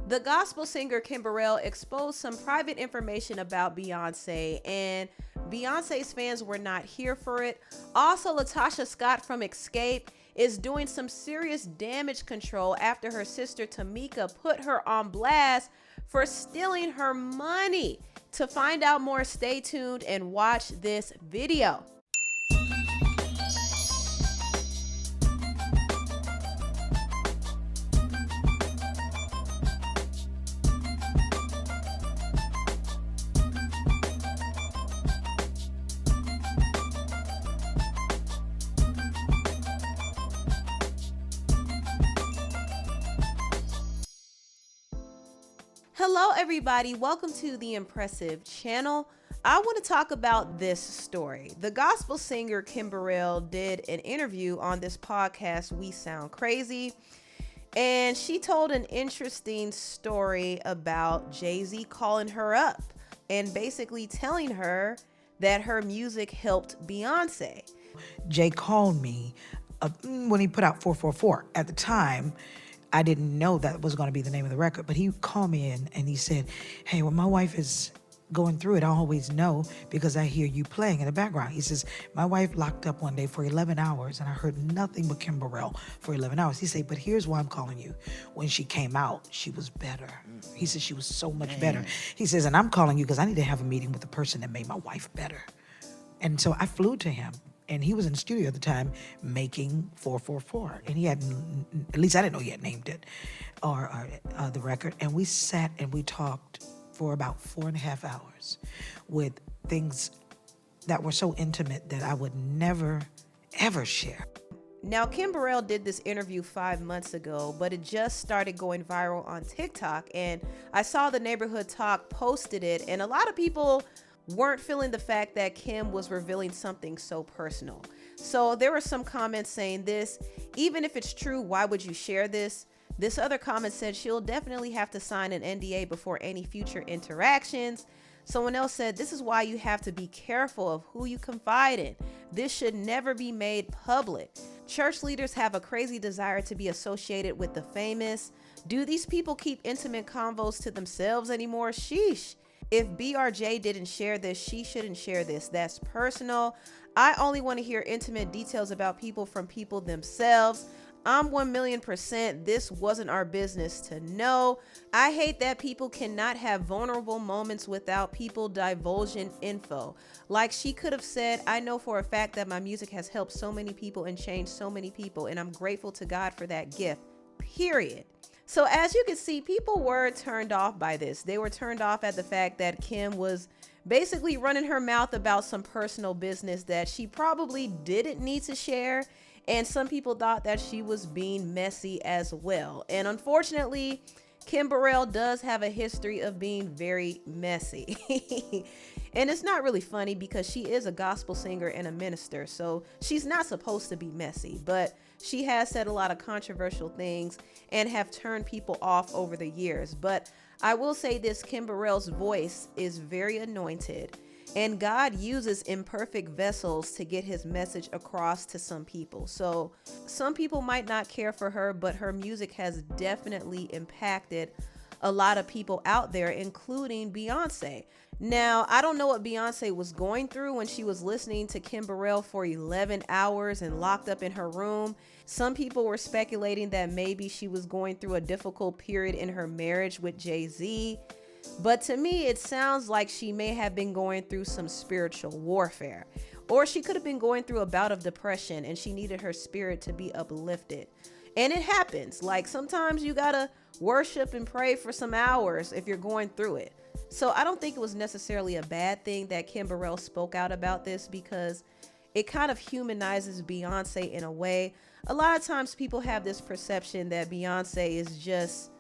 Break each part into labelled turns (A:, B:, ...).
A: The gospel singer Kim Burrell exposed some private information about Beyonce, and Beyonce's fans were not here for it. Also, Latocha Scott from Xscape is doing some serious damage control after her sister Tamika put her on blast for stealing her money. To find out more, stay tuned and watch this video. Hello everybody, welcome to the Empressive channel. I want to talk about this story. The gospel singer Kim Burrell did an interview on this podcast, We Sound Crazy, and she told an interesting story about Jay-Z calling her up and basically telling her that her music helped Beyonce.
B: Jay called me when he put out 444. At the time, I didn't know that was going to be the name of the record, but he called me in and he said, hey, when my wife is going through it, I always know because I hear you playing in the background. He says, my wife locked up one day for 11 hours and I heard nothing but Kim Burrell for 11 hours. He said, but here's why I'm calling you. When she came out, she was better. He said she was so much better. He says, and I'm calling you because I need to have a meeting with the person that made my wife better. And so I flew to him. And he was in the studio at the time making 444. And he hadn't, at least I didn't know he had named it, or the record. And we sat and we talked for about 4.5 hours with things that were so intimate that I would never, ever share.
A: Now, Kim Burrell did this interview 5 months ago, but it just started going viral on TikTok. And I saw the Neighborhood Talk posted it, and a lot of people weren't feeling the fact that Kim was revealing something so personal. So there were some comments saying this, even if it's true, why would you share this? This other comment said she'll definitely have to sign an NDA before any future interactions. Someone else said, this is why you have to be careful of who you confide in. This should never be made public. Church leaders have a crazy desire to be associated with the famous. Do these people keep intimate convos to themselves anymore? Sheesh. If BRJ didn't share this, she shouldn't share this. That's personal. I only want to hear intimate details about people from people themselves. I'm 1,000,000%. This wasn't our business to know. I hate that people cannot have vulnerable moments without people divulging info. Like she could have said, I know for a fact that my music has helped so many people and changed so many people, and I'm grateful to God for that gift, period. So as you can see, people were turned off by this. They were turned off at the fact that Kim was basically running her mouth about some personal business that she probably didn't need to share. And some people thought that she was being messy as well. And unfortunately, Kim Burrell does have a history of being very messy. And it's not really funny because she is a gospel singer and a minister, so she's not supposed to be messy, but she has said a lot of controversial things and have turned people off over the years. But I will say this, Kim Burrell's voice is very anointed, and God uses imperfect vessels to get his message across to some people. So some people might not care for her, but her music has definitely impacted a lot of people out there, including Beyonce. Now, I don't know what Beyonce was going through when she was listening to Kim Burrell for 11 hours and locked up in her room. Some people were speculating that maybe she was going through a difficult period in her marriage with Jay-Z. But to me, it sounds like she may have been going through some spiritual warfare. Or she could have been going through a bout of depression and she needed her spirit to be uplifted. And it happens. Like sometimes you gotta worship and pray for some hours if you're going through it. So I don't think it was necessarily a bad thing that Kim Burrell spoke out about this because it kind of humanizes Beyonce in a way. A lot of times people have this perception that Beyonce is just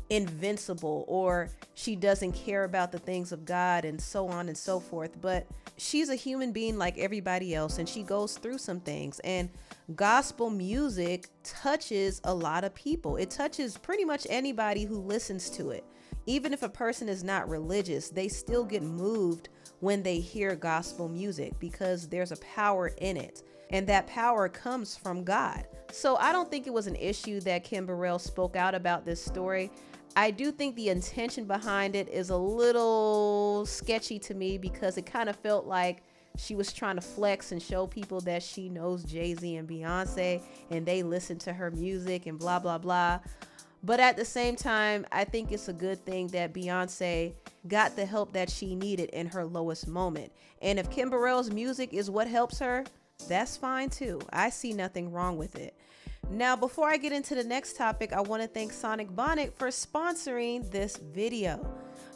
A: invincible or she doesn't care about the things of God and so on and so forth. But she's a human being like everybody else, and she goes through some things. And gospel music touches a lot of people. It touches pretty much anybody who listens to it. Even if a person is not religious, they still get moved when they hear gospel music because there's a power in it. And that power comes from God. So I don't think it was an issue that Kim Burrell spoke out about this story. I do think the intention behind it is a little sketchy to me, because it kind of felt like she was trying to flex and show people that she knows Jay-Z and Beyonce and they listen to her music and blah, blah, blah. But at the same time, I think it's a good thing that Beyonce got the help that she needed in her lowest moment. And if Kim Burrell's music is what helps her, that's fine too. I see nothing wrong with it. Now, before I get into the next topic, I want to thank Sonic Bonnet for sponsoring this video.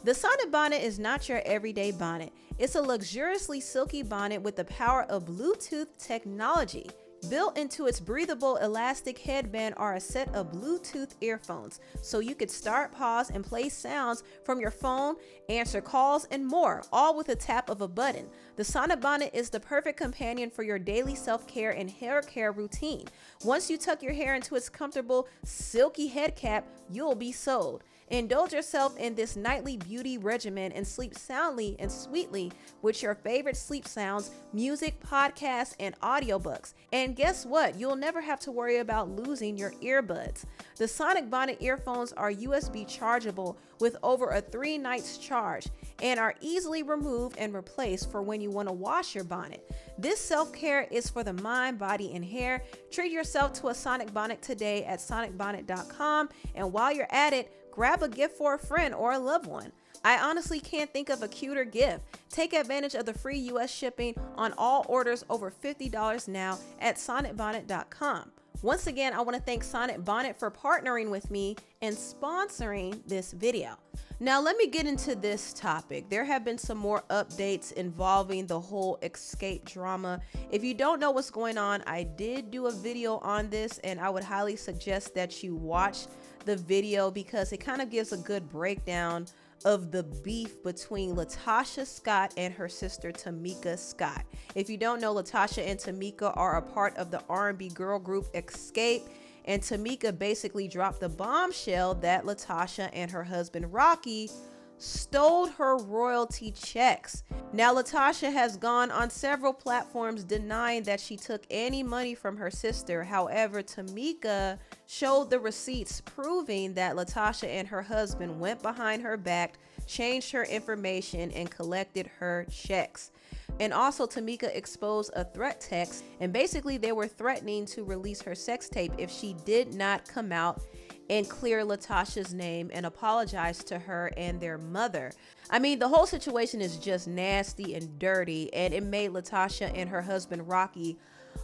A: The Sonic Bonnet is not your everyday bonnet. It's a luxuriously silky bonnet with the power of Bluetooth technology. Built into its breathable elastic headband are a set of Bluetooth earphones, so you could start, pause, and play sounds from your phone, answer calls, and more, all with a tap of a button. The Sonic Bonnet is the perfect companion for your daily self-care and hair care routine. Once you tuck your hair into its comfortable, silky head cap, you'll be sold. Indulge yourself in this nightly beauty regimen and sleep soundly and sweetly with your favorite sleep sounds, music, podcasts, and audiobooks. And guess what? You'll never have to worry about losing your earbuds. The Sonic Bonnet earphones are USB chargeable with over a 3 nights charge and are easily removed and replaced for when you want to wash your bonnet. This self-care is for the mind, body, and hair. Treat yourself to a Sonic Bonnet today at sonicbonnet.com, and while you're at it, grab a gift for a friend or a loved one. I honestly can't think of a cuter gift. Take advantage of the free US shipping on all orders over $50 now at sonicbonnet.com. Once again, I want to thank Sonic Bonnet for partnering with me and sponsoring this video. Now, let me get into this topic. There have been some more updates involving the whole Xscape drama. If you don't know what's going on, I did do a video on this, and I would highly suggest that you watch the video because it kind of gives a good breakdown of the beef between Latocha Scott and her sister Tamika Scott. If you don't know, Latocha and Tamika are a part of the R&B girl group Xscape, and Tamika basically dropped the bombshell that Latocha and her husband Rocky stole her royalty checks. Now, Latocha has gone on several platforms denying that she took any money from her sister. However, Tamika showed the receipts proving that Latocha and her husband went behind her back, changed her information, and collected her checks. And also, Tamika exposed a threat text, and basically they were threatening to release her sex tape if she did not come out and clear Latocha's name and apologize to her and their mother. I mean, the whole situation is just nasty and dirty, and it made Latocha and her husband Rocky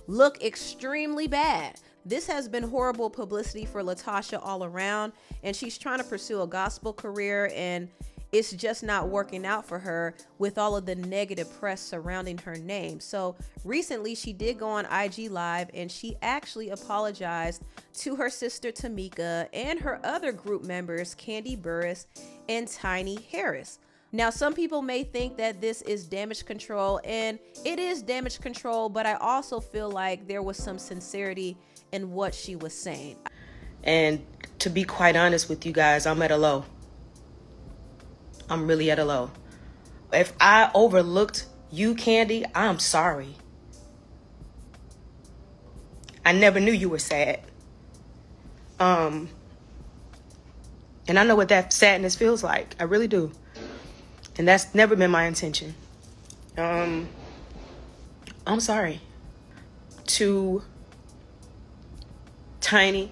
A: look extremely bad. This has been horrible publicity for Latocha all around, and she's trying to pursue a gospel career, and it's just not working out for her with all of the negative press surrounding her name. So recently she did go on IG Live, and she actually apologized to her sister Tamika and her other group members, Candy Burris and Tiny Harris. Now, some people may think that this is damage control, and it is damage control, but I also feel like there was some sincerity in what she was saying.
C: And to be quite honest with you guys, I'm at a low. I'm really at a low. If I overlooked you, Candy, I'm sorry. I never knew you were sad. And I know what that sadness feels like. I really do. And that's never been my intention. I'm sorry. To Tiny,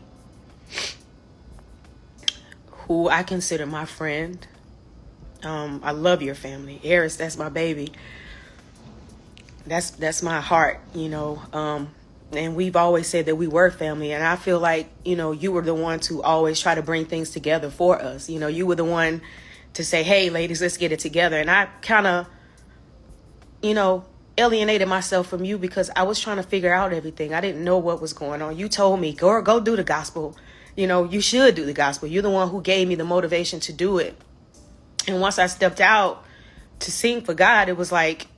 C: who I consider my friend. I love your family. Eris, that's my baby. That's my heart, you know. And we've always said that we were family. And I feel like, you know, you were the one to always try to bring things together for us. You know, you were the one to say, hey, ladies, let's get it together. And I kind of, you know, alienated myself from you because I was trying to figure out everything. I didn't know what was going on. You told me, go do the gospel. You know, you should do the gospel. You're the one who gave me the motivation to do it. And once I stepped out to sing for God, it was like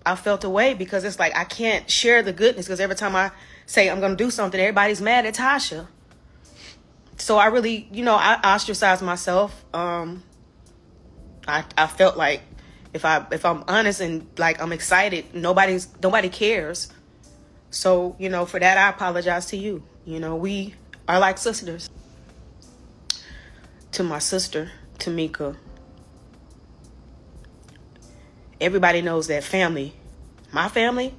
C: I felt away because it's like I can't share the goodness because every time I say I'm going to do something, everybody's mad at Tasha. So I really, you know, I ostracized myself. I felt like if I'm honest and like I'm excited, nobody cares. So, you know, for that, I apologize to you. You know, we are like sisters. to my sister, Tamika, everybody knows that family, my family,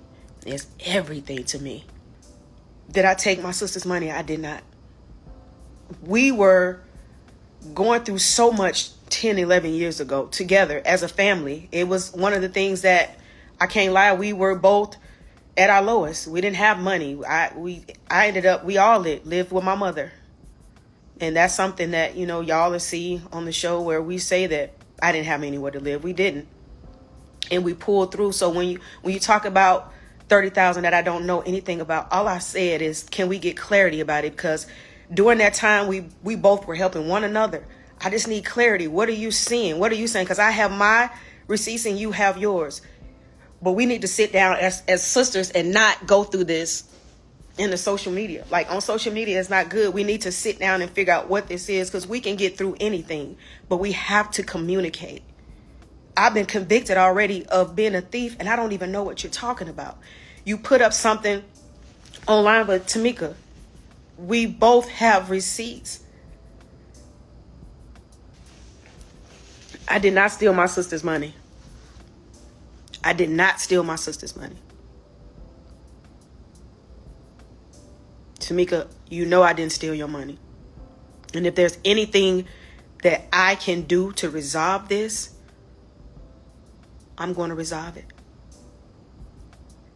C: is everything to me. Did I take my sister's money? I did not. We were going through so much 10, 11 years ago together as a family. It was one of the things that, I can't lie, we were both at our lowest. We didn't have money. We all lived with my mother. And that's something that, y'all will see on the show where we say that I didn't have anywhere to live. We didn't. And we pulled through. So when you talk about 30,000 that I don't know anything about, all I said is, can we get clarity about it? Because during that time, we both were helping one another. I just need clarity. What are you seeing? What are you saying? Because I have my receipts and you have yours. But we need to sit down as sisters and not go through this in the social media. Like, on social media, it's not good. We need to sit down and figure out what this is, because we can get through anything, but we have to communicate. I've been convicted already of being a thief, and I don't even know what you're talking about. You put up something online, but Tamika, we both have receipts. I did not steal my sister's money. I did not steal my sister's money. Tamika, I didn't steal your money. And if there's anything that I can do to resolve this, I'm going to resolve it.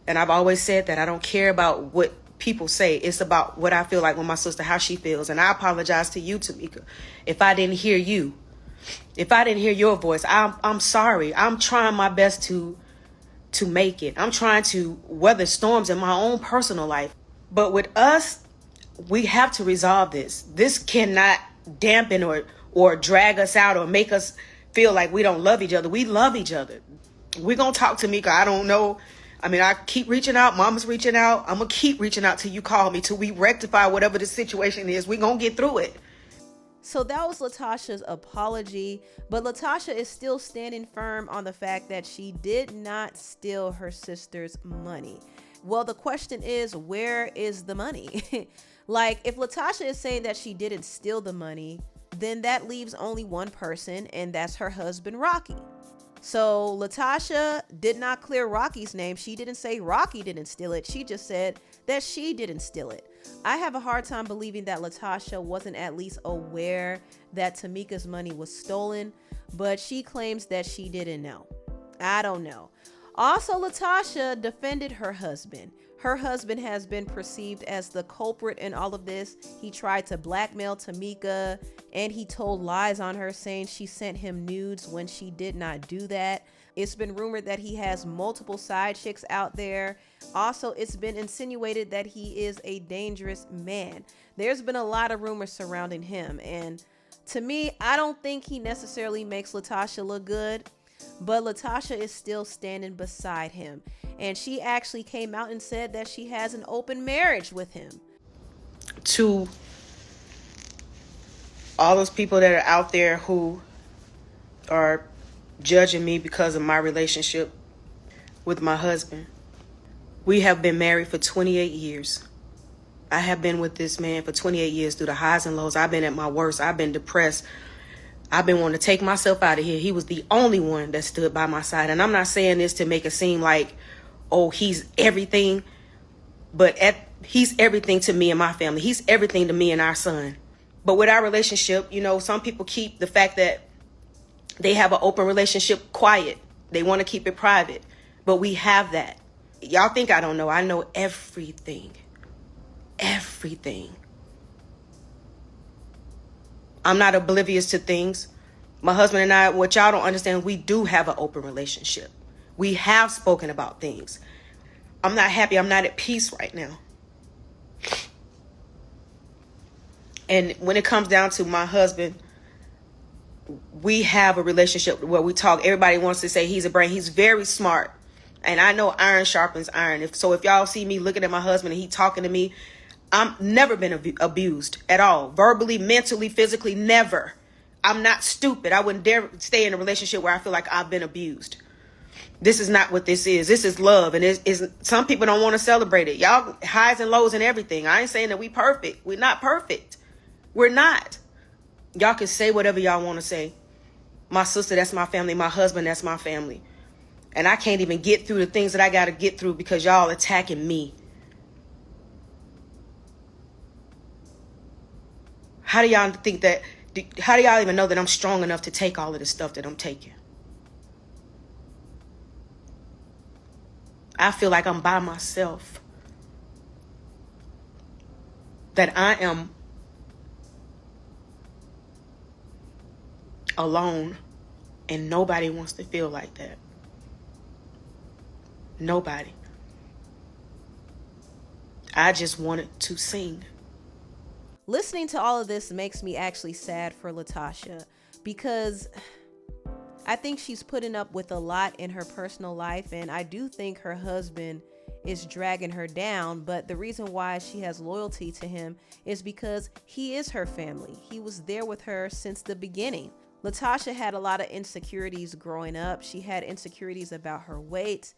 C: And I've always said that I don't care about what people say. It's about what I feel like with my sister, how she feels. And I apologize to you, Tamika, if I didn't hear you. If I didn't hear your voice, I'm sorry. I'm trying my best to make it. I'm trying to weather storms in my own personal life. But with us, we have to resolve this. This cannot dampen or drag us out or make us feel like we don't love each other. We love each other. We're going to talk to Mika. I don't know. I keep reaching out. Mama's reaching out. I'm going to keep reaching out till you call me, till we rectify whatever the situation is. We're going to get through it.
A: So that was Latosha's apology, but Latocha is still standing firm on the fact that she did not steal her sister's money. Well, the question is, where is the money? Like, if Latocha is saying that she didn't steal the money, then that leaves only one person, and that's her husband, Rocky. So Latocha did not clear Rocky's name. She didn't say Rocky didn't steal it. She just said that she didn't steal it. I have a hard time believing that Latocha wasn't at least aware that Tamika's money was stolen, but she claims that she didn't know. I don't know. Also, Latocha defended her husband. Her husband has been perceived as the culprit in all of this. He tried to blackmail Tamika, and he told lies on her, saying she sent him nudes when she did not do that. It's been rumored that he has multiple side chicks out there. Also, it's been insinuated that he is a dangerous man. There's been a lot of rumors surrounding him, and to me, I don't think he necessarily makes Latocha look good, but Latocha is still standing beside him. And she actually came out and said that she has an open marriage with him.
C: To all those people that are out there who are judging me because of my relationship with my husband, we have been married for 28 years. I have been with this man for 28 years through the highs and lows. I've been at my worst. I've been depressed. I've been wanting to take myself out of here. He was the only one that stood by my side. And I'm not saying this to make it seem like, oh, he's everything. But he's everything to me and my family. He's everything to me and our son. But with our relationship, some people keep the fact that they have an open relationship quiet. They want to keep it private. But we have that. Y'all think I don't know. I know everything. Everything. I'm not oblivious to things. My husband and I, what y'all don't understand, we do have an open relationship. We have spoken about things. I'm not happy. I'm not at peace right now. And when it comes down to my husband, we have a relationship where we talk. Everybody wants to say he's a brain. He's very smart. And I know iron sharpens iron. If y'all see me looking at my husband and he talking to me, I've never been abused at all. Verbally, mentally, physically, never. I'm not stupid. I wouldn't dare stay in a relationship where I feel like I've been abused. This is not what this is. This is love. And some people don't want to celebrate it. Y'all highs and lows and everything. I ain't saying that we perfect. We're not perfect. We're not. Y'all can say whatever y'all want to say. My sister, that's my family. My husband, that's my family. And I can't even get through the things that I got to get through because y'all attacking me. How do y'all think that, how do y'all even know that I'm strong enough to take all of the stuff that I'm taking? I feel like I'm by myself. That I am alone, and nobody wants to feel like that. Nobody. I just wanted to sing.
A: Listening to all of this makes me actually sad for Latocha, because I think she's putting up with a lot in her personal life, and I do think her husband is dragging her down. But the reason why she has loyalty to him is because he is her family. He was there with her since the beginning. Latocha had a lot of insecurities growing up. She had insecurities about her weight,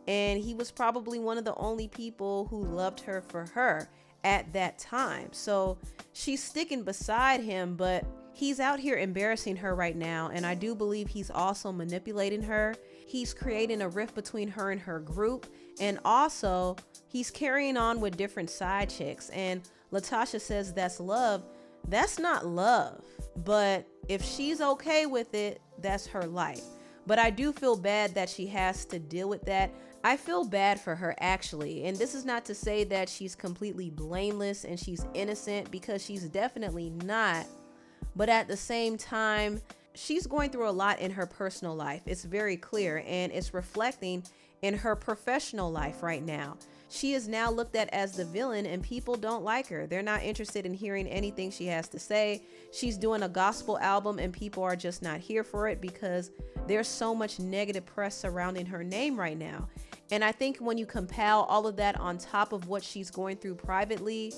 A: and he was probably one of the only people who loved her for her at that time. So she's sticking beside him, but he's out here embarrassing her right now, and I do believe he's also manipulating her. He's creating a rift between her and her group, and also he's carrying on with different side chicks. And Latocha says that's love. That's not love, but if she's okay with it, that's her life. But I do feel bad that she has to deal with that. I feel bad for her, actually. And this is not to say that she's completely blameless and she's innocent, because she's definitely not. But at the same time, she's going through a lot in her personal life. It's very clear, and it's reflecting in her professional life right now. She is now looked at as the villain, and people don't like her. They're not interested in hearing anything she has to say. She's doing a gospel album, and people are just not here for it because there's so much negative press surrounding her name right now. And I think when you compile all of that on top of what she's going through privately,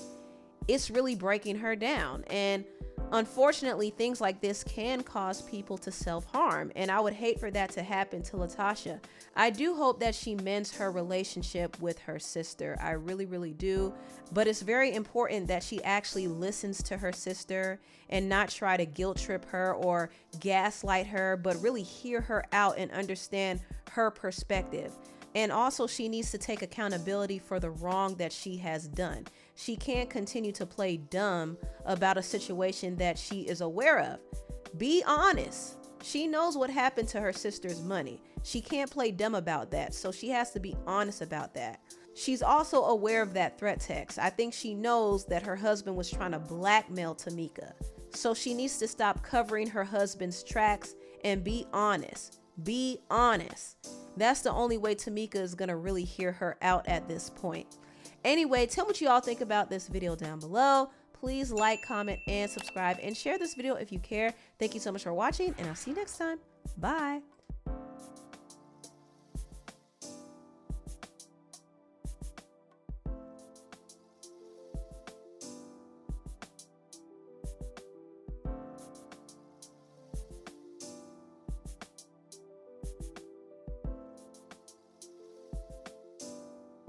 A: it's really breaking her down. And unfortunately, things like this can cause people to self-harm, and I would hate for that to happen to Latocha. I do hope that she mends her relationship with her sister. I really, really do. But it's very important that she actually listens to her sister and not try to guilt trip her or gaslight her, but really hear her out and understand her perspective. And also, she needs to take accountability for the wrong that she has done. She can't continue to play dumb about a situation that she is aware of. Be honest. She knows what happened to her sister's money. She can't play dumb about that, so she has to be honest about that. She's also aware of that threat text. I think she knows that her husband was trying to blackmail Tamika. So she needs to stop covering her husband's tracks and be honest. Be honest. That's the only way Tamika is going to really hear her out at this point. Anyway, tell me what you all think about this video down below. Please like, comment, and subscribe, and share this video if you care. Thank you so much for watching, and I'll see you next time. Bye.